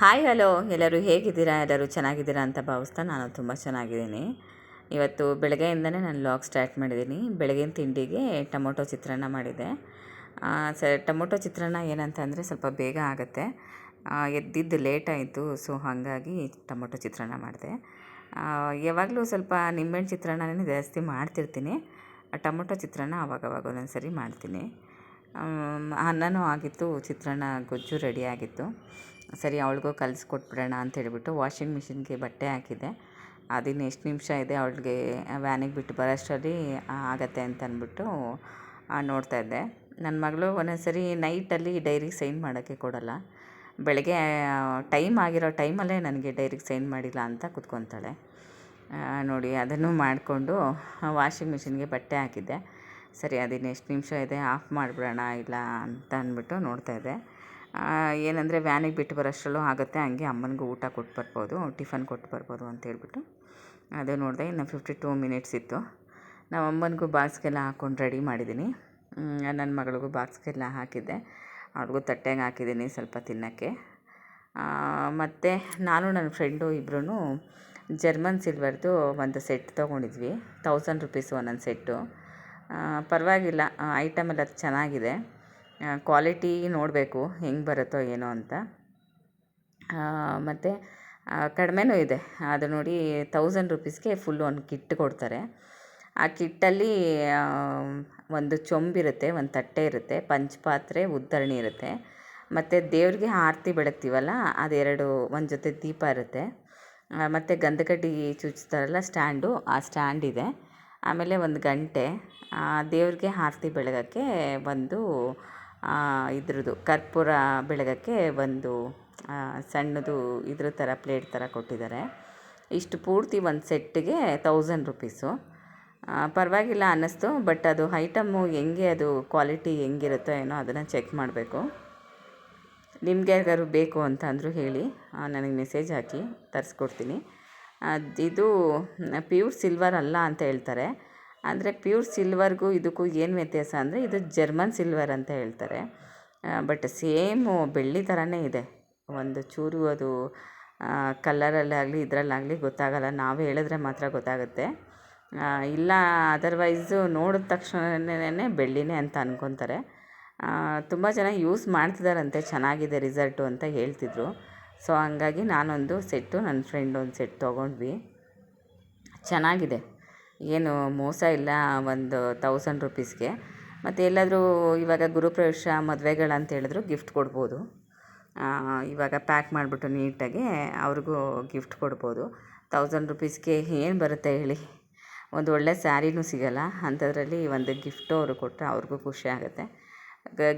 Hi hello ಎಲ್ಲರೂ ಹೇಗಿದ್ದೀರಾ? ಎಲ್ಲರೂ ಚೆನ್ನಾಗಿದ್ದೀರಾ ಅಂತ ಭಾವಿಸ್ತಾ ನಾನು ತುಂಬ ಚೆನ್ನಾಗಿದ್ದೀನಿ. ಇವತ್ತು ಬೆಳಗ್ಗೆಯಿಂದನೇ ನಾನು ವ್ಲಾಗ್ ಸ್ಟಾರ್ಟ್ ಮಾಡಿದ್ದೀನಿ. ಬೆಳಗಿನ ತಿಂಡಿಗೆ ಟೊಮೊಟೊ ಚಿತ್ರಾನ್ನ ಮಾಡಿದೆ. ಟೊಮೊಟೊ ಚಿತ್ರಾನ್ನ ಏನಂತಂದರೆ ಸ್ವಲ್ಪ ಬೇಗ ಆಗುತ್ತೆ. ಎದ್ದಿದ್ದು ಲೇಟ್ ಆಯಿತು, ಸೊ ಹಾಗಾಗಿ ಟೊಮೊಟೊ ಚಿತ್ರಾನ್ನ ಮಾಡಿದೆ. ಯಾವಾಗಲೂ ಸ್ವಲ್ಪ ನಿಂಬೆಹಣ್ಣು ಚಿತ್ರಾನ್ನನೇ ಜಾಸ್ತಿ ಮಾಡ್ತಿರ್ತೀನಿ. ಟೊಮೊಟೊ ಚಿತ್ರಾನ್ನ ಆವಾಗವಾಗ ಒಂದೊಂದು ಸರಿ ಮಾಡ್ತೀನಿ. ಅನ್ನನೂ ಆಗಿತ್ತು, ಚಿತ್ರಾನ್ನ ಗೊಜ್ಜು ರೆಡಿ ಆಗಿತ್ತು. ಸರಿ ಅವಳಿಗೂ ಕಲಿಸ್ಕೊಟ್ಬಿಡೋಣ ಅಂತ ಹೇಳಿಬಿಟ್ಟು ವಾಷಿಂಗ್ ಮಿಷಿನ್ಗೆ ಬಟ್ಟೆ ಹಾಕಿದ್ದೆ. ಅದಿನ್ನು ಎಷ್ಟು ನಿಮಿಷ ಇದೆ ಅವಳಿಗೆ ವ್ಯಾನಿಗೆ ಬಿಟ್ಟು ಬರೋಷ್ಟರಲ್ಲಿ ಆಗತ್ತೆ ಅಂತ ಅಂದ್ಬಿಟ್ಟು ನೋಡ್ತಾಯಿದ್ದೆ. ನನ್ನ ಮಗಳು ಒಂದೊಂದು ಸರಿ ನೈಟಲ್ಲಿ ಡೈರಿಗೆ ಸೈನ್ ಮಾಡೋಕ್ಕೆ ಕೊಡೋಲ್ಲ. ಬೆಳಗ್ಗೆ ಟೈಮ್ ಆಗಿರೋ ಟೈಮಲ್ಲೇ ನನಗೆ ಡೈರಿಗೆ ಸೈನ್ ಮಾಡಿಲ್ಲ ಅಂತ ಕೂತ್ಕೊತಾಳೆ. ನೋಡಿ ಅದನ್ನು ಮಾಡಿಕೊಂಡು ವಾಷಿಂಗ್ ಮಿಷಿನ್ಗೆ ಬಟ್ಟೆ ಹಾಕಿದ್ದೆ. ಸರಿ ಅದಿನ್ನು ಎಷ್ಟು ನಿಮಿಷ ಇದೆ, ಆಫ್ ಮಾಡಿಬಿಡೋಣ ಇಲ್ಲ ಅಂತ ಅಂದ್ಬಿಟ್ಟು ನೋಡ್ತಾಯಿದ್ದೆ. ಏನಂದರೆ ವ್ಯಾನಿಗೆ ಬಿಟ್ಟು ಬರೋಷ್ಟರಲ್ಲೂ ಆಗುತ್ತೆ, ಹಂಗೆ ಅಮ್ಮನಿಗೂ ಊಟ ಕೊಟ್ಟು ಬರ್ಬೋದು, ಟಿಫನ್ ಕೊಟ್ಟು ಬರ್ಬೋದು ಅಂತ ಹೇಳ್ಬಿಟ್ಟು ಅದೇ ನೋಡಿದೆ. ಇನ್ನು 52 ಮಿನಿಟ್ಸ್ ಇತ್ತು. ನಾವು ಅಮ್ಮನಿಗೂ ಬಾಕ್ಸ್ಗೆಲ್ಲ ಹಾಕ್ಕೊಂಡು ರೆಡಿ ಮಾಡಿದ್ದೀನಿ. ನನ್ನ ಮಗಳಿಗೂ ಬಾಕ್ಸ್ಗೆಲ್ಲ ಹಾಕಿದ್ದೆ, ಅವ್ಳಿಗೂ ತಟ್ಟೆಗೆ ಹಾಕಿದ್ದೀನಿ ಸ್ವಲ್ಪ ತಿನ್ನೋಕ್ಕೆ. ಮತ್ತು ನಾನು ನನ್ನ ಫ್ರೆಂಡು ಇಬ್ಬರೂ ಜರ್ಮನ್ ಸಿಲ್ವರ್ದು ಒಂದು ಸೆಟ್ ತೊಗೊಂಡಿದ್ವಿ. 1000 ರುಪೀಸು ಒಂದೊಂದು ಸೆಟ್ಟು. ಪರವಾಗಿಲ್ಲ, ಐಟಮ್ ಎಲ್ಲ ಚೆನ್ನಾಗಿದೆ. ಕ್ವಾಲಿಟಿ ನೋಡಬೇಕು ಹೆಂಗೆ ಬರುತ್ತೋ ಏನೋ ಅಂತ. ಮತ್ತು ಕಡಿಮೆನೂ ಇದೆ. ಅದು ನೋಡಿ 1000 ರುಪೀಸ್ಗೆ ಫುಲ್ ಒಂದು ಕಿಟ್ ಕೊಡ್ತಾರೆ. ಆ ಕಿಟ್ಟಲ್ಲಿ ಒಂದು ಚೊಂಬಿರುತ್ತೆ, ಒಂದು ತಟ್ಟೆ ಇರುತ್ತೆ, ಪಂಚಪಾತ್ರೆ, ಉದ್ದರಣಿ ಇರುತ್ತೆ, ಮತ್ತು ದೇವ್ರಿಗೆ ಆರತಿ ಬೆಳಗ್ತೀವಲ್ಲ ಅದೆರಡು, ಒಂದು ಜೊತೆ ದೀಪ ಇರುತ್ತೆ, ಮತ್ತು ಗಂಧಕಡ್ಡಿ ಚುಚ್ತಾರಲ್ಲ ಸ್ಟ್ಯಾಂಡು, ಆ ಸ್ಟ್ಯಾಂಡ್ ಇದೆ. ಆಮೇಲೆ ಒಂದು ಗಂಟೆ, ದೇವ್ರಿಗೆ ಆರತಿ ಬೆಳಗೋಕ್ಕೆ ಒಂದು ಇದ್ರದ್ದು ಕರ್ಪೂರ ಬೆಳಗೋಕ್ಕೆ ಒಂದು ಸಣ್ಣದು ಇದ್ರ ಥರ ಪ್ಲೇಟ್ ಥರ ಕೊಟ್ಟಿದ್ದಾರೆ. ಇಷ್ಟು ಪೂರ್ತಿ ಒಂದು ಸೆಟ್ಟಿಗೆ 1000 ರುಪೀಸು. ಪರವಾಗಿಲ್ಲ ಅನ್ನಿಸ್ತು. ಬಟ್ ಅದು ಐಟಮ್ಮು ಹೆಂಗೆ, ಅದು ಕ್ವಾಲಿಟಿ ಹೆಂಗಿರುತ್ತೋ ಏನೋ ಅದನ್ನು ಚೆಕ್ ಮಾಡಬೇಕು. ನಿಮಗೆ ಯಾರಿಗಾದ್ರು ಬೇಕು ಅಂತ ಅಂದರೂ ಹೇಳಿ, ನನಗೆ ಮೆಸೇಜ್ ಹಾಕಿ ತರಿಸ್ಕೊಡ್ತೀನಿ. ಇದು ಪ್ಯೂರ್ ಸಿಲ್ವರ್ ಅಲ್ಲ ಅಂತ ಹೇಳ್ತಾರೆ. ಅಂದರೆ ಪ್ಯೂರ್ ಸಿಲ್ವರ್ಗೂ ಇದಕ್ಕೂ ಏನು ವ್ಯತ್ಯಾಸ ಅಂದರೆ ಇದು ಜರ್ಮನ್ ಸಿಲ್ವರ್ ಅಂತ ಹೇಳ್ತಾರೆ. ಬಟ್ ಸೇಮು ಬೆಳ್ಳಿ ಥರನೇ ಇದೆ. ಒಂದು ಚೂರು ಅದು ಕಲ್ಲರಲ್ಲಾಗಲಿ ಇದರಲ್ಲಾಗಲಿ ಗೊತ್ತಾಗಲ್ಲ, ನಾವು ಹೇಳಿದ್ರೆ ಮಾತ್ರ ಗೊತ್ತಾಗುತ್ತೆ. ಇಲ್ಲ ಅದರ್ವೈಸು ನೋಡಿದ ತಕ್ಷಣನೇ ಬೆಳ್ಳಿನೇ ಅಂತ ಅಂದ್ಕೊತಾರೆ. ತುಂಬ ಜನ ಯೂಸ್ ಮಾಡ್ತಿದ್ದಾರಂತೆ, ಚೆನ್ನಾಗಿದೆ ರಿಸಲ್ಟು ಅಂತ ಹೇಳ್ತಿದ್ರು. ಸೊ ಹಂಗಾಗಿ ನಾನೊಂದು ಸೆಟ್ಟು, ನನ್ನ ಫ್ರೆಂಡ್ ಒಂದು ಸೆಟ್ ತೊಗೊಂಡ್ವಿ. ಚೆನ್ನಾಗಿದೆ, ಏನು ಮೋಸ ಇಲ್ಲ. ಒಂದು 1000 ರುಪೀಸ್ಗೆ. ಮತ್ತು ಎಲ್ಲಾದರೂ ಇವಾಗ ಗುರುಪ್ರವೇಶ ಮದುವೆಗಳಂತ ಹೇಳಿದ್ರು ಗಿಫ್ಟ್ ಕೊಡ್ಬೋದು. ಇವಾಗ ಪ್ಯಾಕ್ ಮಾಡಿಬಿಟ್ಟು ನೀಟಾಗಿ ಅವ್ರಿಗೂ ಗಿಫ್ಟ್ ಕೊಡ್ಬೋದು. 1000 ರುಪೀಸ್ಗೆ ಏನು ಬರುತ್ತೆ ಹೇಳಿ? ಒಂದು ಒಳ್ಳೆ ಸ್ಯಾರಿನೂ ಸಿಗೋಲ್ಲ, ಅಂಥದ್ರಲ್ಲಿ ಒಂದು ಗಿಫ್ಟು ಅವರು ಕೊಟ್ಟರೆ ಅವ್ರಿಗೂ ಖುಷಿ ಆಗುತ್ತೆ.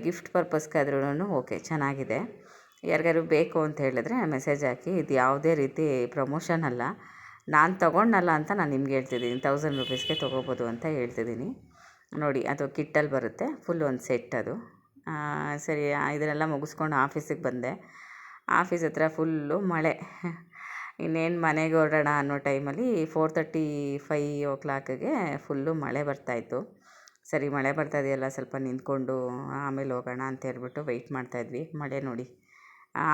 ಗಿಫ್ಟ್ ಪರ್ಪಸ್ಗಾದ್ರೂ ಓಕೆ, ಚೆನ್ನಾಗಿದೆ. ಯಾರಿಗಾರು ಬೇಕು ಅಂತ ಹೇಳಿದ್ರೆ ಮೆಸೇಜ್ ಹಾಕಿ. ಇದು ಯಾವುದೇ ರೀತಿ ಪ್ರಮೋಷನ್ ಅಲ್ಲ, ನಾನು ತೊಗೊಂಡಲ್ಲ ಅಂತ ನಾನು ನಿಮ್ಗೆ ಹೇಳ್ತಿದ್ದೀನಿ. 1000 ರುಪೀಸ್ಗೆ ತೊಗೋಬೋದು ಅಂತ ಹೇಳ್ತಿದ್ದೀನಿ. ನೋಡಿ ಅದು ಕಿಟ್ಟಲ್ಲಿ ಬರುತ್ತೆ, ಫುಲ್ ಒಂದು ಸೆಟ್ ಅದು. ಸರಿ ಇದನ್ನೆಲ್ಲ ಮುಗಿಸ್ಕೊಂಡು ಆಫೀಸಿಗೆ ಬಂದೆ. ಆಫೀಸ್ ಹತ್ರ ಫುಲ್ಲು ಮಳೆ. ಇನ್ನೇನು ಮನೆಗೆ ಹೊರಡೋಣ ಅನ್ನೋ ಟೈಮಲ್ಲಿ 4:35 ಫುಲ್ಲು ಮಳೆ ಬರ್ತಾಯಿತ್ತು. ಸರಿ ಮಳೆ ಬರ್ತಾಯಿದೆಯಲ್ಲ, ಸ್ವಲ್ಪ ನಿಂತ್ಕೊಂಡು ಆಮೇಲೆ ಹೋಗೋಣ ಅಂತ ಹೇಳ್ಬಿಟ್ಟು ವೆಯ್ಟ್ ಮಾಡ್ತಾಯಿದ್ವಿ. ಮಳೆ ನೋಡಿ,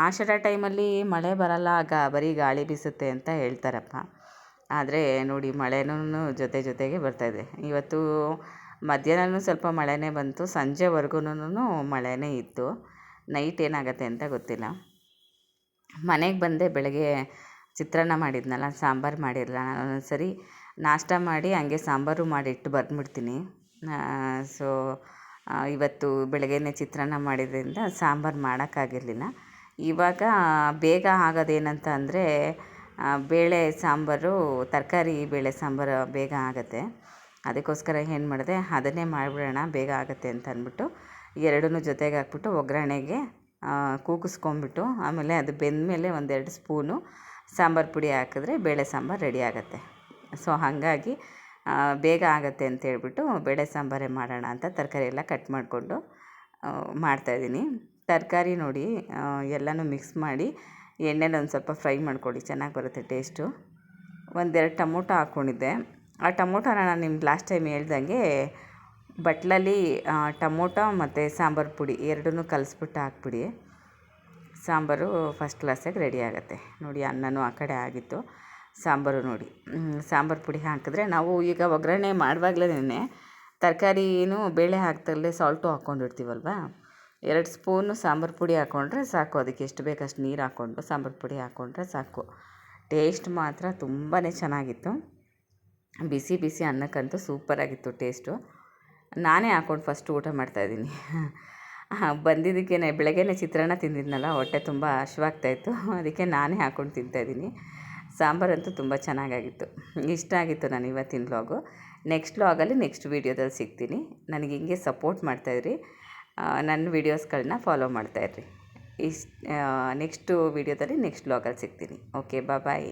ಆಷಾಢ ಟೈಮಲ್ಲಿ ಮಳೆ ಬರಲ್ಲ, ಬರೀ ಗಾಳಿ ಬೀಸುತ್ತೆ ಅಂತ ಹೇಳ್ತಾರಪ್ಪ. ಆದರೆ ನೋಡಿ ಮಳೆನೂ ಜೊತೆಗೆ ಬರ್ತಾಯಿದೆ. ಇವತ್ತು ಮಧ್ಯಾಹ್ನವೂ ಸ್ವಲ್ಪ ಮಳೆನೇ ಬಂತು, ಸಂಜೆವರೆಗೂ ಮಳೆನೇ ಇತ್ತು. ನೈಟ್ ಏನಾಗುತ್ತೆ ಅಂತ ಗೊತ್ತಿಲ್ಲ. ಮನೆಗೆ ಬಂದೆ, ಬೆಳಗ್ಗೆ ಚಿತ್ರಾನ್ನ ಮಾಡಿದ್ನಲ್ಲ, ಸಾಂಬಾರು ಮಾಡಿರಲಿಲ್ಲ. ನಾನು ಒಂದೊಂದು ಸರಿ ನಾಷ್ಟ ಮಾಡಿ ಹಂಗೆ ಸಾಂಬಾರು ಮಾಡಿಟ್ಟು ಬಂದುಬಿಡ್ತೀನಿ. ಸೊ ಇವತ್ತು ಬೆಳಗ್ಗೆನೇ ಚಿತ್ರಾನ್ನ ಮಾಡಿದ್ರಿಂದ ಸಾಂಬಾರು ಮಾಡೋಕ್ಕಾಗಿರಲಿಲ್ಲ. ಇವಾಗ ಬೇಗ ಆಗೋದೇನಂತ ಅಂದರೆ ಬೇಳೆ ಸಾಂಬಾರು, ತರಕಾರಿ ಬೇಳೆ ಸಾಂಬಾರು ಬೇಗ ಆಗುತ್ತೆ. ಅದಕ್ಕೋಸ್ಕರ ಏನು ಮಾಡಿದೆ, ಅದನ್ನೇ ಮಾಡಿಬಿಡೋಣ ಬೇಗ ಆಗುತ್ತೆ ಅಂತ ಅಂದ್ಬಿಟ್ಟು ಎರಡನ್ನೂ ಜೊತೆಗೆ ಹಾಕ್ಬಿಟ್ಟು ಒಗ್ಗರಣೆಗೆ ಕೂಗಿಸ್ಕೊಂಬಿಟ್ಟು ಆಮೇಲೆ ಅದು ಬೆಂದಮೇಲೆ 1-2 ಸ್ಪೂನು ಸಾಂಬಾರು ಪುಡಿ ಹಾಕಿದ್ರೆ ಬೇಳೆ ಸಾಂಬಾರು ರೆಡಿ ಆಗುತ್ತೆ. ಸೊ ಹಾಗಾಗಿ ಬೇಗ ಆಗುತ್ತೆ ಅಂತ ಹೇಳ್ಬಿಟ್ಟು ಬೇಳೆ ಸಾಂಬಾರೇ ಮಾಡೋಣ ಅಂತ ತರಕಾರಿ ಎಲ್ಲ ಕಟ್ ಮಾಡಿಕೊಂಡು ಮಾಡ್ತಾಯಿದ್ದೀನಿ. ತರಕಾರಿ ನೋಡಿ ಎಲ್ಲನೂ ಮಿಕ್ಸ್ ಮಾಡಿ ಎಣ್ಣೆಲಿ ಒಂದು ಸ್ವಲ್ಪ ಫ್ರೈ ಮಾಡ್ಕೊಳ್ಳಿ, ಚೆನ್ನಾಗಿ ಬರುತ್ತೆ ಟೇಸ್ಟು. 1-2 ಟೊಮೊಟೊ ಹಾಕ್ಕೊಂಡಿದ್ದೆ. ಆ ಟೊಮೊಟೊನ ನಾನು ನಿಮ್ಗೆ ಲಾಸ್ಟ್ ಟೈಮ್ ಹೇಳ್ದಂಗೆ ಬಟ್ಲಲ್ಲಿ ಟೊಮೊಟೊ ಮತ್ತು ಸಾಂಬಾರು ಪುಡಿ ಎರಡನ್ನೂ ಕಲಿಸ್ಬಿಟ್ಟು ಹಾಕ್ಬಿಡಿ. ಸಾಂಬಾರು ಫಸ್ಟ್ ಕ್ಲಾಸಾಗಿ ರೆಡಿ ಆಗುತ್ತೆ ನೋಡಿ. ಅನ್ನನೂ ಆ ಕಡೆ ಆಗಿತ್ತು, ಸಾಂಬಾರು ನೋಡಿ. ಸಾಂಬಾರು ಪುಡಿ ಹಾಕಿದ್ರೆ ನಾವು ಈಗ ಒಗ್ಗರಣೆ ಮಾಡುವಾಗಲೇ ತರಕಾರಿನೂ ಬೇಳೆ ಹಾಕ್ತಲ್ಲೇ ಸಾಲ್ಟು ಹಾಕ್ಕೊಂಡಿರ್ತೀವಲ್ವ, 2 ಸ್ಪೂನು ಸಾಂಬಾರು ಪುಡಿ ಹಾಕ್ಕೊಂಡ್ರೆ ಸಾಕು. ಅದಕ್ಕೆ ಎಷ್ಟು ಬೇಕಷ್ಟು ಅಷ್ಟು ನೀರು ಹಾಕ್ಕೊಂಡು ಸಾಂಬಾರು ಪುಡಿ ಹಾಕ್ಕೊಂಡ್ರೆ ಸಾಕು. ಟೇಸ್ಟ್ ಮಾತ್ರ ತುಂಬಾ ಚೆನ್ನಾಗಿತ್ತು. ಬಿಸಿ ಬಿಸಿ ಅನ್ನಕ್ಕಂತೂ ಸೂಪರಾಗಿತ್ತು ಟೇಸ್ಟು. ನಾನೇ ಹಾಕ್ಕೊಂಡು ಫಸ್ಟ್ ಊಟ ಮಾಡ್ತಾಯಿದ್ದೀನಿ. ಬಂದಿದ್ದಕ್ಕೆ ಬೆಳಗ್ಗೆನೇ ಚಿತ್ರಾನ್ನ ತಿಂದಿದ್ನಲ್ಲ, ಹೊಟ್ಟೆ ತುಂಬ ಹಶ್ವಾಗ್ತಾಯಿತ್ತು, ಅದಕ್ಕೆ ನಾನೇ ಹಾಕ್ಕೊಂಡು ತಿಂತಾಯಿದ್ದೀನಿ. ಸಾಂಬಾರಂತೂ ತುಂಬ ಚೆನ್ನಾಗಾಗಿತ್ತು, ಇಷ್ಟ ಆಗಿತ್ತು ನಾನು ಇವತ್ತಿನ ವ್ಲಾಗು. ನೆಕ್ಸ್ಟ್ ವ್ಲಾಗಲ್ಲಿ ನೆಕ್ಸ್ಟ್ ವೀಡಿಯೋದಲ್ಲಿ ಸಿಗ್ತೀನಿ. ನನಗೆ ಹಿಂಗೆ ಸಪೋರ್ಟ್ ಮಾಡ್ತಾಯಿದ್ರಿ, ನನ್ನ ವೀಡಿಯೋಸ್ಗಳನ್ನ ಫಾಲೋ ಮಾಡ್ತಾಯಿರ್ರಿ. ನೆಕ್ಸ್ಟು ವೀಡಿಯೋದಲ್ಲಿ ನೆಕ್ಸ್ಟ್ ವ್ಲಾಗಲ್ಲಿ ಸಿಗ್ತೀನಿ. ಓಕೆ, ಬಾಯ್.